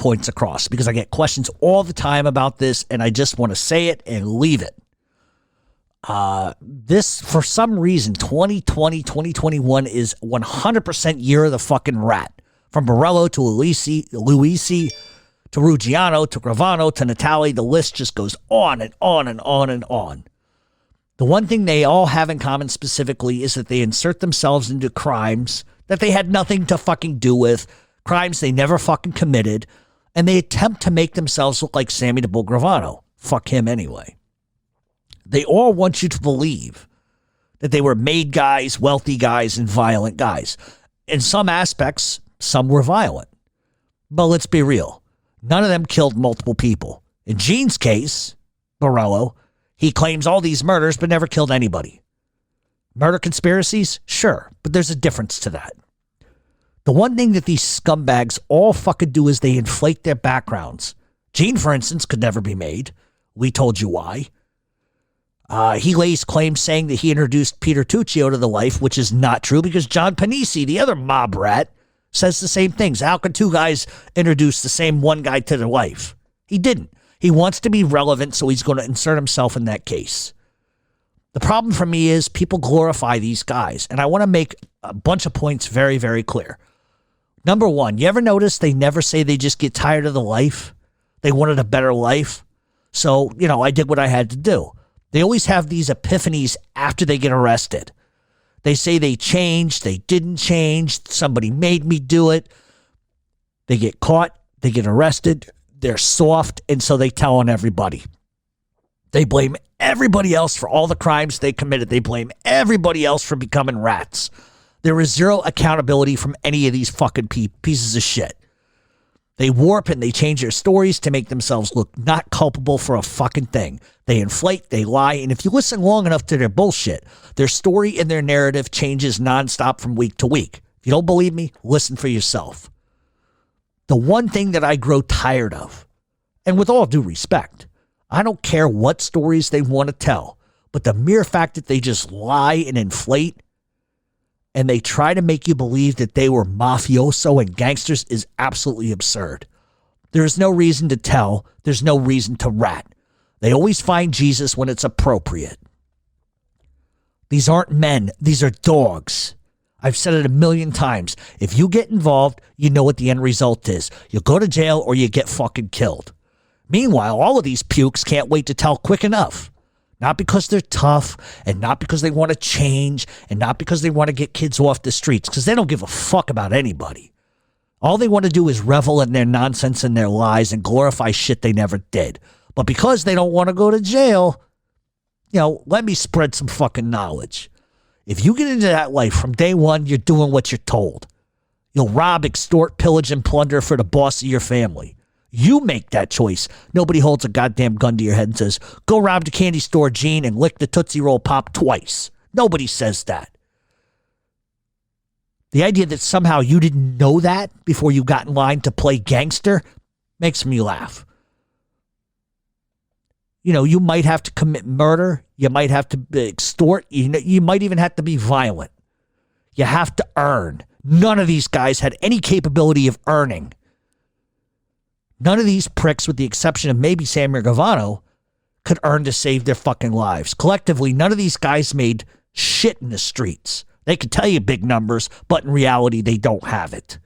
points across because I get questions all the time about this and I just want to say it and leave it. This, for some reason, 2020, 2021 is 100% year of the fucking rat. From Morello to Luisi to Ruggiano to Gravano to Natali, the list just goes on and on and on and on. The one thing they all have in common specifically is that they insert themselves into crimes that they had nothing to fucking do with, crimes they never fucking committed, and they attempt to make themselves look like Sammy the Bull Gravano. Fuck him anyway. They all want you to believe that they were made guys, wealthy guys, and violent guys. In some aspects, some were violent. But let's be real. None of them killed multiple people. In Gene's case, Morello, he claims all these murders but never killed anybody. Murder conspiracies? Sure, but there's a difference to that. The one thing that these scumbags all fucking do is they inflate their backgrounds. Gene, for instance, could never be made. We told you why. He lays claim saying that he introduced Peter Tuccio to the life, which is not true because John Panisi, the other mob rat, says the same things. How could two guys introduce the same one guy to their life? He didn't. He wants to be relevant, so he's going to insert himself in that case. The problem for me is people glorify these guys, and I want to make a bunch of points very, very clear. Number one, you ever notice they never say they just get tired of the life? They wanted a better life. So, I did what I had to do. They always have these epiphanies after they get arrested. They say they changed, they didn't change, somebody made me do it. They get caught, they get arrested, they're soft, and so they tell on everybody. They blame everybody else for all the crimes they committed. They blame everybody else for becoming rats. There is zero accountability from any of these fucking pieces of shit. They warp and they change their stories to make themselves look not culpable for a fucking thing. They inflate, they lie, and if you listen long enough to their bullshit, their story and their narrative changes nonstop from week to week. If you don't believe me, listen for yourself. The one thing that I grow tired of, and with all due respect, I don't care what stories they want to tell, but the mere fact that they just lie and inflate and they try to make you believe that they were mafioso and gangsters is absolutely absurd. There is no reason to tell. There's no reason to rat. They always find Jesus when it's appropriate. These aren't men. These are dogs. I've said it a million times. If you get involved, you know what the end result is. You go to jail or you get fucking killed. Meanwhile, all of these pukes can't wait to tell quick enough. Not because they're tough, and not because they want to change, and not because they want to get kids off the streets, because they don't give a fuck about anybody. All they want to do is revel in their nonsense and their lies and glorify shit they never did. But because they don't want to go to jail, let me spread some fucking knowledge. If you get into that life from day one, you're doing what you're told. You'll rob, extort, pillage, and plunder for the boss of your family. You make that choice. Nobody holds a goddamn gun to your head and says, go rob the candy store, Gene, and lick the Tootsie Roll Pop twice. Nobody says that. The idea that somehow you didn't know that before you got in line to play gangster makes me laugh. You might have to commit murder. You might have to extort. You might even have to be violent. You have to earn. None of these guys had any capability of earning. None of these pricks, with the exception of maybe Sammy Gravano, could earn to save their fucking lives. Collectively, none of these guys made shit in the streets. They could tell you big numbers, but in reality, they don't have it.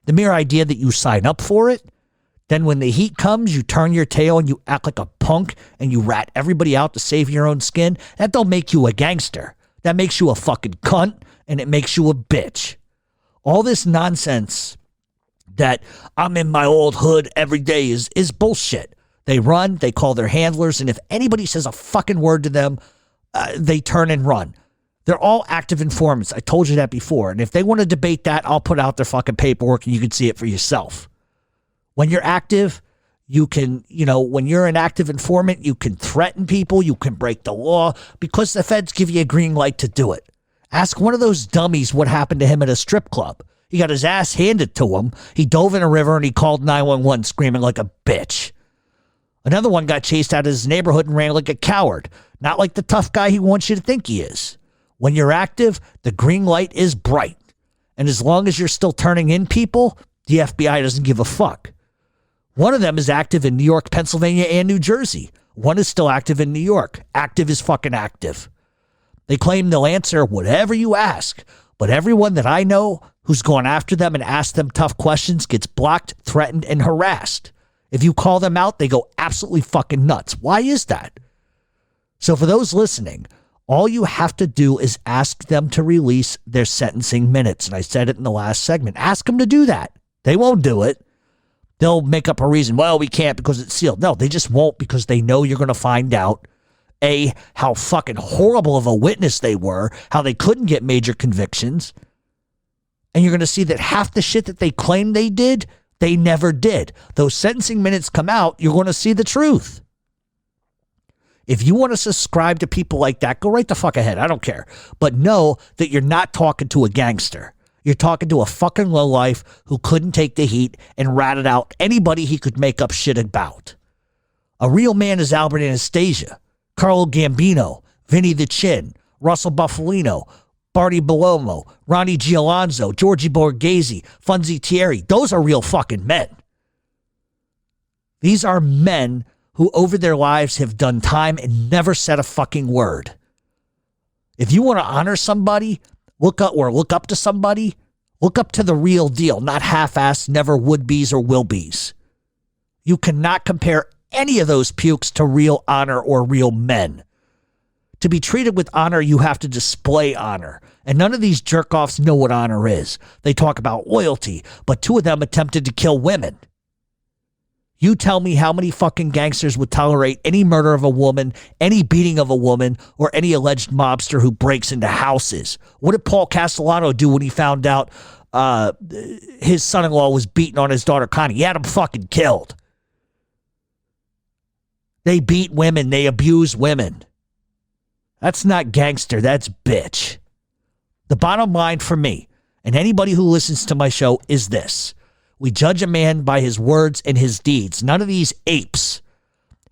The mere idea that you sign up for it, then when the heat comes, you turn your tail and you act like a punk and you rat everybody out to save your own skin, that don't make you a gangster. That makes you a fucking cunt, and it makes you a bitch. All this nonsense that I'm in my old hood every day is bullshit. They run, they call their handlers, and if anybody says a fucking word to them, they turn and run. They're all active informants. I told you that before. And if they want to debate that, I'll put out their fucking paperwork and you can see it for yourself. When you're active, you can, when you're an active informant, you can threaten people, you can break the law because the feds give you a green light to do it. Ask one of those dummies what happened to him at a strip club. He got his ass handed to him. He dove in a river and he called 911 screaming like a bitch. Another one got chased out of his neighborhood and ran like a coward. Not like the tough guy he wants you to think he is. When you're active, the green light is bright. And as long as you're still turning in people, the FBI doesn't give a fuck. One of them is active in New York, Pennsylvania, and New Jersey. One is still active in New York. Active is fucking active. They claim they'll answer whatever you ask, but everyone that I know who's gone after them and asked them tough questions gets blocked, threatened, and harassed. If you call them out, they go absolutely fucking nuts. Why is that? So for those listening, all you have to do is ask them to release their sentencing minutes. And I said it in the last segment. Ask them to do that. They won't do it. They'll make up a reason. Well, we can't because it's sealed. No, they just won't because they know you're going to find out, A, how fucking horrible of a witness they were, how they couldn't get major convictions. And you're going to see that half the shit that they claimed they did, they never did. Those sentencing minutes come out, you're going to see the truth. If you want to subscribe to people like that, go right the fuck ahead. I don't care. But know that you're not talking to a gangster. You're talking to a fucking lowlife who couldn't take the heat and ratted out anybody he could make up shit about. A real man is Albert Anastasia, Carlo Gambino, Vinny the Chin, Russell Buffalino, Barty Belomo, Ronnie Gialonzo, Georgie Borghese, Funzi Thierry. Those are real fucking men. These are men who over their lives have done time and never said a fucking word. If you want to honor somebody, look up to somebody, look up to the real deal, not half-assed, never would-be's or will-be's. You cannot compare any of those pukes to real honor or real men. To be treated with honor, you have to display honor. And none of these jerk-offs know what honor is. They talk about loyalty, but two of them attempted to kill women. You tell me how many fucking gangsters would tolerate any murder of a woman, any beating of a woman, or any alleged mobster who breaks into houses. What did Paul Castellano do when he found out his son-in-law was beating on his daughter Connie? He had him fucking killed. They beat women. They abuse women. That's not gangster. That's bitch. The bottom line for me, and anybody who listens to my show, is this. We judge a man by his words and his deeds. None of these apes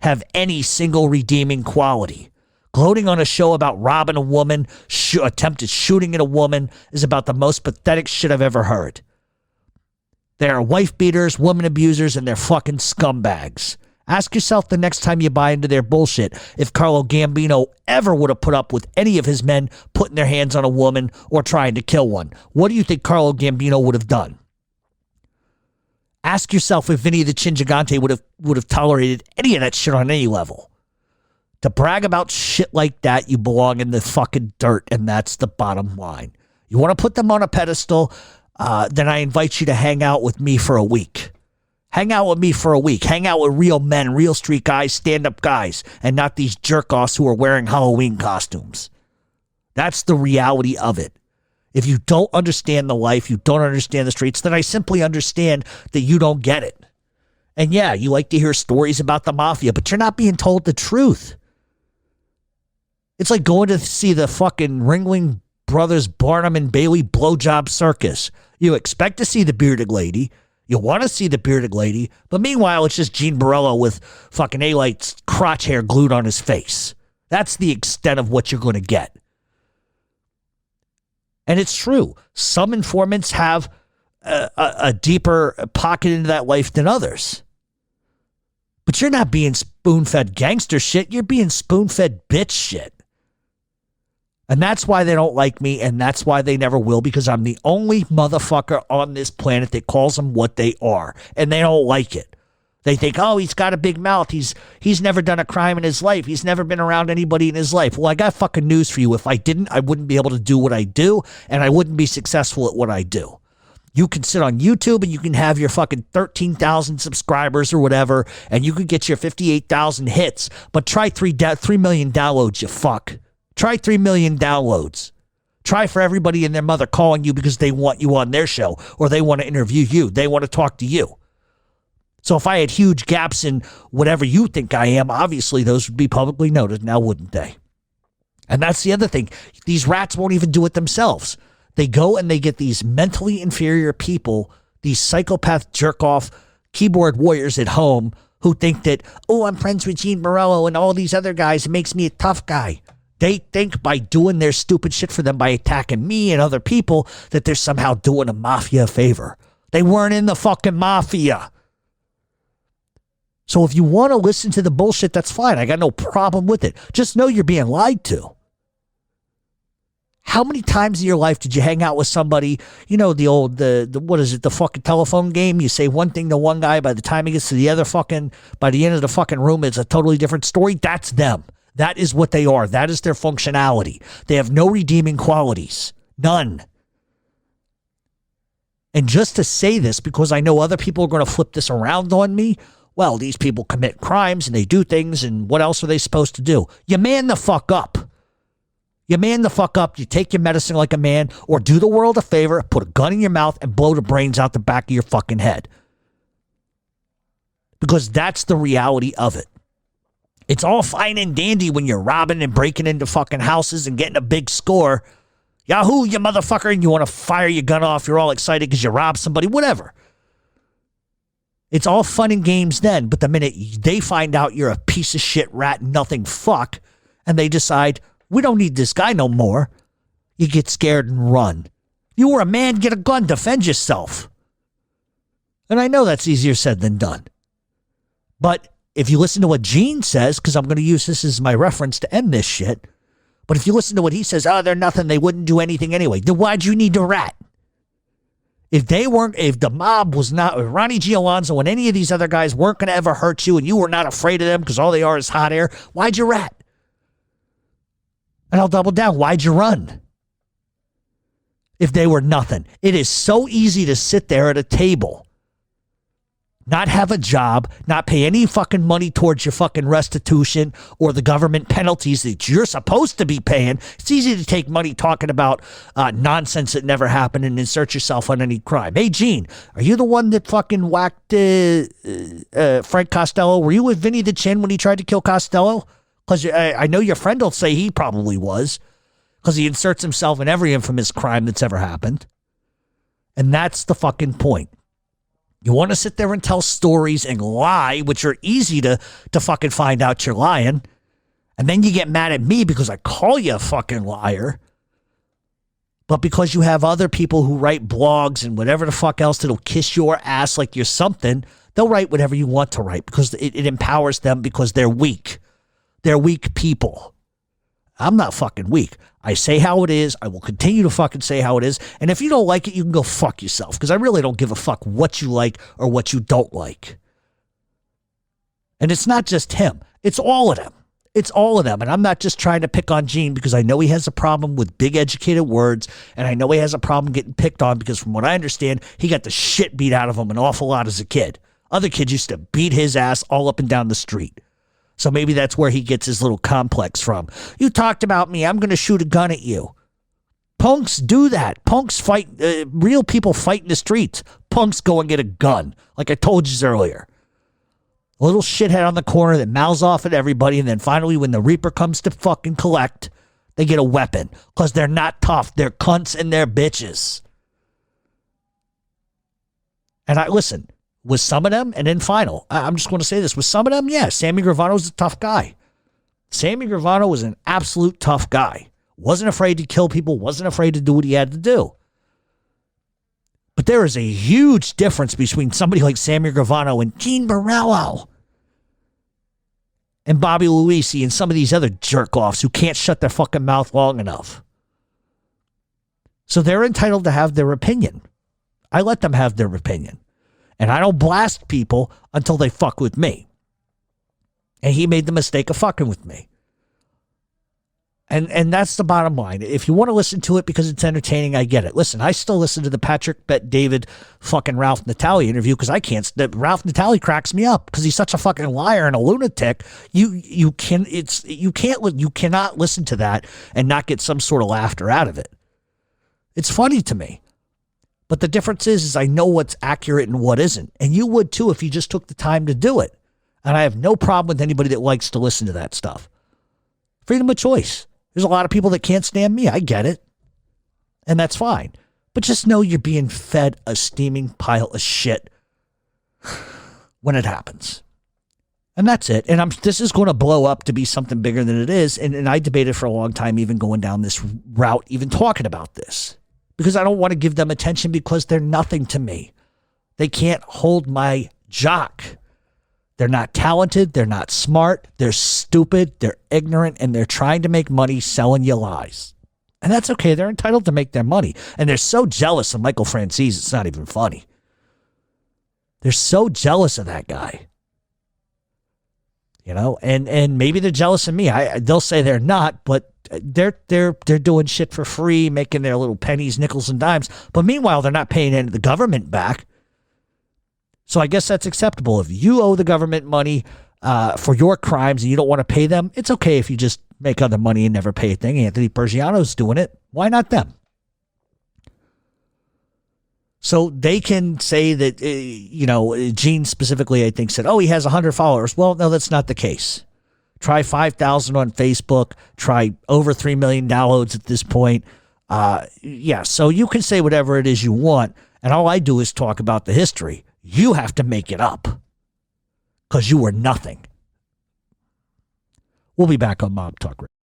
have any single redeeming quality. Gloating on a show about robbing a woman, attempted shooting at a woman, is about the most pathetic shit I've ever heard. They are wife beaters, woman abusers, and they're fucking scumbags. Ask yourself the next time you buy into their bullshit if Carlo Gambino ever would have put up with any of his men putting their hands on a woman or trying to kill one. What do you think Carlo Gambino would have done? Ask yourself if Vinny the Chin Gigante would have tolerated any of that shit on any level. To brag about shit like that, you belong in the fucking dirt, and that's the bottom line. You want to put them on a pedestal, then I invite you to hang out with me for a week. Hang out with me for a week. Hang out with real men, real street guys, stand-up guys, and not these jerk-offs who are wearing Halloween costumes. That's the reality of it. If you don't understand the life, you don't understand the streets, then I simply understand that you don't get it. And yeah, you like to hear stories about the Mafia, but you're not being told the truth. It's like going to see the fucking Ringling Brothers Barnum and Bailey blowjob circus. You expect to see the bearded lady. You want to see the bearded lady, but meanwhile, it's just Gene Borello with fucking A-Light's crotch hair glued on his face. That's the extent of what you're going to get. And it's true. Some informants have a deeper pocket into that life than others. But you're not being spoon-fed gangster shit. You're being spoon-fed bitch shit. And that's why they don't like me, and that's why they never will, because I'm the only motherfucker on this planet that calls them what they are, and they don't like it. They think, oh, he's got a big mouth. He's never done a crime in his life. He's never been around anybody in his life. Well, I got fucking news for you. If I didn't, I wouldn't be able to do what I do, and I wouldn't be successful at what I do. You can sit on YouTube and you can have your fucking 13,000 subscribers or whatever, and you could get your 58,000 hits, but try 3 million downloads, you fuck. Try 3 million downloads. Try for everybody and their mother calling you because they want you on their show or they want to interview you. They want to talk to you. So if I had huge gaps in whatever you think I am, obviously those would be publicly noted now, wouldn't they? And that's the other thing. These rats won't even do it themselves. They go and they get these mentally inferior people, these psychopath jerk-off keyboard warriors at home who think that, oh, I'm friends with Gene Borello and all these other guys. It makes me a tough guy. They think by doing their stupid shit for them, by attacking me and other people, that they're somehow doing a Mafia a favor. They weren't in the fucking Mafia. So if you want to listen to the bullshit, that's fine. I got no problem with it. Just know you're being lied to. How many times in your life did you hang out with somebody, you know, what is it, the fucking telephone game? You say one thing to one guy, by the time he gets to the other by the end of the fucking room, it's a totally different story. That's them. That is what they are. That is their functionality. They have no redeeming qualities. None. And just to say this, because I know other people are going to flip this around on me, well, these people commit crimes and they do things, and what else are they supposed to do? You man the fuck up. You man the fuck up. You take your medicine like a man, or do the world a favor, put a gun in your mouth and blow the brains out the back of your fucking head. Because that's the reality of it. It's all fine and dandy when you're robbing and breaking into fucking houses and getting a big score. Yahoo, you motherfucker, and you want to fire your gun off. You're all excited because you robbed somebody, whatever. It's all fun and games then, but the minute they find out you're a piece of shit, rat, nothing fuck, and they decide, we don't need this guy no more, you get scared and run. You were a man, get a gun, defend yourself. And I know that's easier said than done. But if you listen to what Gene says, because I'm going to use this as my reference to end this shit, but if you listen to what he says, oh, they're nothing, they wouldn't do anything anyway, then why'd you need to rat? If the mob was not, if Ronnie G. Alonzo and any of these other guys weren't going to ever hurt you and you were not afraid of them because all they are is hot air, why'd you rat? And I'll double down, why'd you run? If they were nothing. It is so easy to sit there at a table, not have a job, not pay any fucking money towards your fucking restitution or the government penalties that you're supposed to be paying. It's easy to take money talking about nonsense that never happened and insert yourself on any crime. Hey, Gene, are you the one that fucking whacked Frank Costello? Were you with Vinny the Chin when he tried to kill Costello? Because I know your friend will say he probably was, because he inserts himself in every infamous crime that's ever happened. And that's the fucking point. You want to sit there and tell stories and lie, which are easy to fucking find out you're lying. And then you get mad at me because I call you a fucking liar. But because you have other people who write blogs and whatever the fuck else that'll kiss your ass like you're something, they'll write whatever you want to write because it empowers them because they're weak. They're weak people. I'm not fucking weak. I say how it is. I will continue to fucking say how it is. And if you don't like it, you can go fuck yourself. Because I really don't give a fuck what you like or what you don't like. And it's not just him. It's all of them. It's all of them. And I'm not just trying to pick on Gene because I know he has a problem with big educated words. And I know he has a problem getting picked on because from what I understand, he got the shit beat out of him an awful lot as a kid. Other kids used to beat his ass all up and down the street. So maybe that's where he gets his little complex from. You talked about me. I'm going to shoot a gun at you. Punks do that. Punks fight. Real people fight in the streets. Punks go and get a gun. Like I told you earlier. A little shithead on the corner that mouths off at everybody. And then finally when the Reaper comes to fucking collect, they get a weapon. Because they're not tough. They're cunts and they're bitches. And listen. With some of them, and then final, I'm just going to say this. With some of them, yeah, Sammy Gravano's a tough guy. Sammy Gravano was an absolute tough guy. Wasn't afraid to kill people, wasn't afraid to do what he had to do. But there is a huge difference between somebody like Sammy Gravano and Gene Borello and Bobby Luisi and some of these other jerk-offs who can't shut their fucking mouth long enough. So they're entitled to have their opinion. I let them have their opinion. And I don't blast people until they fuck with me. And he made the mistake of fucking with me. And that's the bottom line. If you want to listen to it because it's entertaining, I get it. Listen, I still listen to the Patrick Bet David fucking Ralph Natali interview because I can't. Ralph Natali cracks me up because he's such a fucking liar and a lunatic. You cannot listen to that and not get some sort of laughter out of it. It's funny to me. But the difference is I know what's accurate and what isn't. And you would too if you just took the time to do it. And I have no problem with anybody that likes to listen to that stuff. Freedom of choice. There's a lot of people that can't stand me. I get it. And that's fine. But just know you're being fed a steaming pile of shit when it happens. And that's it. And this is going to blow up to be something bigger than it is. And I debated for a long time even going down this route, even talking about this. Because I don't want to give them attention because they're nothing to me. They can't hold my jock. They're not talented. They're not smart. They're stupid. They're ignorant. And they're trying to make money selling you lies. And that's okay. They're entitled to make their money. And they're so jealous of Michael Franzese, it's not even funny. They're so jealous of that guy. You know, and maybe they're jealous of me. They'll say they're not, but they're doing shit for free, making their little pennies, nickels, and dimes. But meanwhile, they're not paying any of the government back. So I guess that's acceptable. If you owe the government money for your crimes and you don't want to pay them, it's okay if you just make other money and never pay a thing. Anthony Pergiano's doing it. Why not them? So they can say that, Gene specifically, I think, said, oh, he has 100 followers. Well, no, that's not the case. Try 5,000 on Facebook. Try over 3 million downloads at this point. So you can say whatever it is you want. And all I do is talk about the history. You have to make it up because you were nothing. We'll be back on Mob Talk Radio.